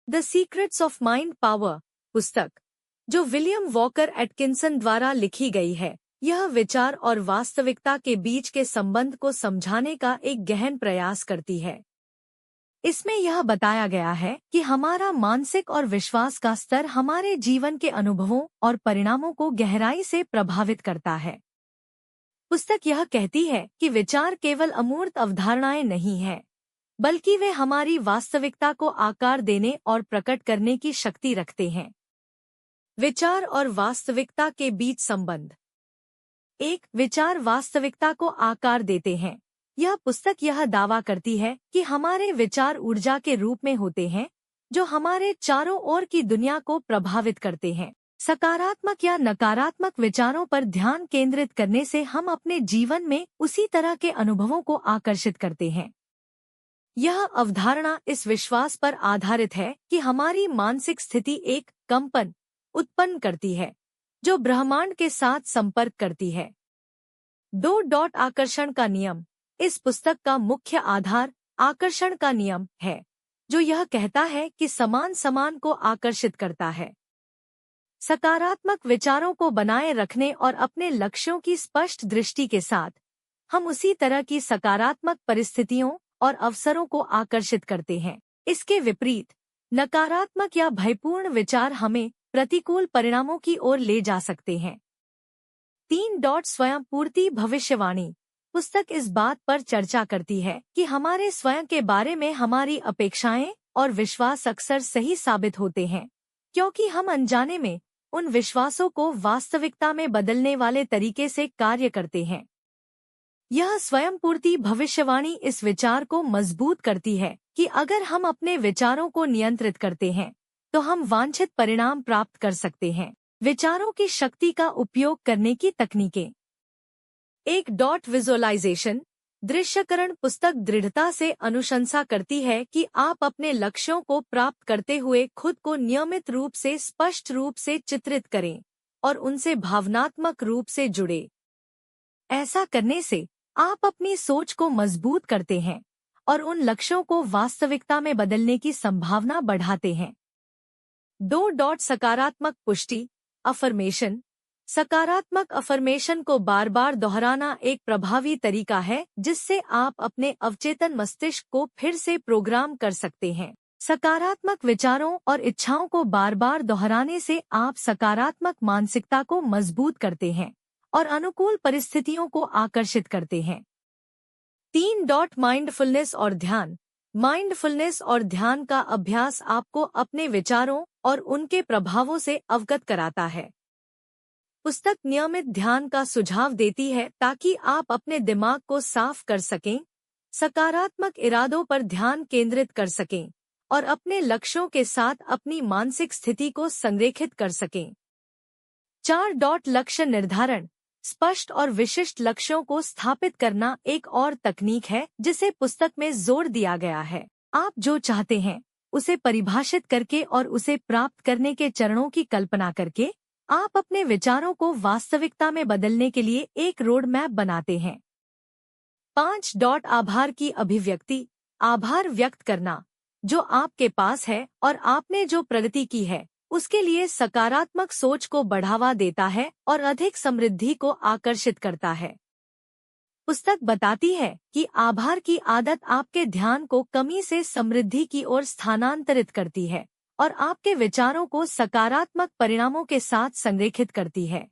The secrets of mind power पुस्तक, जो William walker Atkinson द्वारा लिखी गई है, यह विचार और वास्तविकता के बीच के संबंध को समझाने का एक गहन प्रयास करती है। इसमें यह बताया गया है कि हमारा मानसिक और विश्वास का स्तर हमारे जीवन के अनुभवों और परिणामों को गहराई से प्रभावित करता है। पुस्तक यह कहती है कि विचार केवल अमूर्त अवधारणाएं नहीं हैं, बल्कि वे हमारी वास्तविकता को आकार देने और प्रकट करने की शक्ति रखते हैं। विचार और वास्तविकता के बीच संबंध। एक, विचार वास्तविकता को आकार देते हैं। यह पुस्तक यह दावा करती है कि हमारे विचार ऊर्जा के रूप में होते हैं, जो हमारे चारों ओर की दुनिया को प्रभावित करते हैं। सकारात्मक या नकारात्मक विचारों पर ध्यान केंद्रित करने से हम अपने जीवन में उसी तरह के अनुभवों को आकर्षित करते हैं। यह अवधारणा इस विश्वास पर आधारित है कि हमारी मानसिक स्थिति एक कंपन उत्पन्न करती है, जो ब्रह्मांड के साथ संपर्क करती है। 2. आकर्षण का नियम। इस पुस्तक का मुख्य आधार आकर्षण का नियम है, जो यह कहता है कि समान समान को आकर्षित करता है। सकारात्मक विचारों को बनाए रखने और अपने लक्ष्यों की स्पष्ट दृष्टि के साथ हम उसी तरह की सकारात्मक परिस्थितियों और अवसरों को आकर्षित करते हैं। इसके विपरीत नकारात्मक या भयपूर्ण विचार हमें प्रतिकूल परिणामों की ओर ले जा सकते हैं। 3. स्वयं पूर्ति भविष्यवाणी। पुस्तक इस बात पर चर्चा करती है कि हमारे स्वयं के बारे में हमारी अपेक्षाएं और विश्वास अक्सर सही साबित होते हैं, क्योंकि हम अनजाने में उन विश्वासों को वास्तविकता में बदलने वाले तरीके से कार्य करते हैं। यह स्वयं पूर्ति भविष्यवाणी इस विचार को मजबूत करती है कि अगर हम अपने विचारों को नियंत्रित करते हैं, तो हम वांछित परिणाम प्राप्त कर सकते हैं। विचारों की शक्ति का उपयोग करने की तकनीकें। 1. विजुअलाइजेशन दृश्यकरण। पुस्तक दृढ़ता से अनुशंसा करती है कि आप अपने लक्ष्यों को प्राप्त करते हुए खुद को नियमित रूप से स्पष्ट रूप से चित्रित करें और उनसे भावनात्मक रूप से जुड़े। ऐसा करने से आप अपनी सोच को मजबूत करते हैं और उन लक्ष्यों को वास्तविकता में बदलने की संभावना बढ़ाते हैं। 2. सकारात्मक पुष्टि अफर्मेशन। सकारात्मक अफर्मेशन को बार बार दोहराना एक प्रभावी तरीका है जिससे आप अपने अवचेतन मस्तिष्क को फिर से प्रोग्राम कर सकते हैं। सकारात्मक विचारों और इच्छाओं को बार बार दोहराने से आप सकारात्मक मानसिकता को मजबूत करते हैं और अनुकूल परिस्थितियों को आकर्षित करते हैं। 3. माइंडफुलनेस और ध्यान। माइंडफुलनेस और ध्यान का अभ्यास आपको अपने विचारों और उनके प्रभावों से अवगत कराता है। पुस्तक नियमित ध्यान का सुझाव देती है ताकि आप अपने दिमाग को साफ कर सकें, सकारात्मक इरादों पर ध्यान केंद्रित कर सकें और अपने लक्ष्यों के साथ अपनी मानसिक स्थिति को संरेखित कर सकें। 4. लक्ष्य निर्धारण। स्पष्ट और विशिष्ट लक्ष्यों को स्थापित करना एक और तकनीक है जिसे पुस्तक में जोर दिया गया है। आप जो चाहते हैं उसे परिभाषित करके और उसे प्राप्त करने के चरणों की कल्पना करके आप अपने विचारों को वास्तविकता में बदलने के लिए एक रोड मैप बनाते हैं। 5. आभार की अभिव्यक्ति। आभार व्यक्त करना जो आपके पास है और आपने जो प्रगति की है उसके लिए सकारात्मक सोच को बढ़ावा देता है और अधिक समृद्धि को आकर्षित करता है। पुस्तक बताती है कि आभार की आदत आपके ध्यान को कमी से समृद्धि की ओर स्थानांतरित करती है और आपके विचारों को सकारात्मक परिणामों के साथ संरेखित करती है।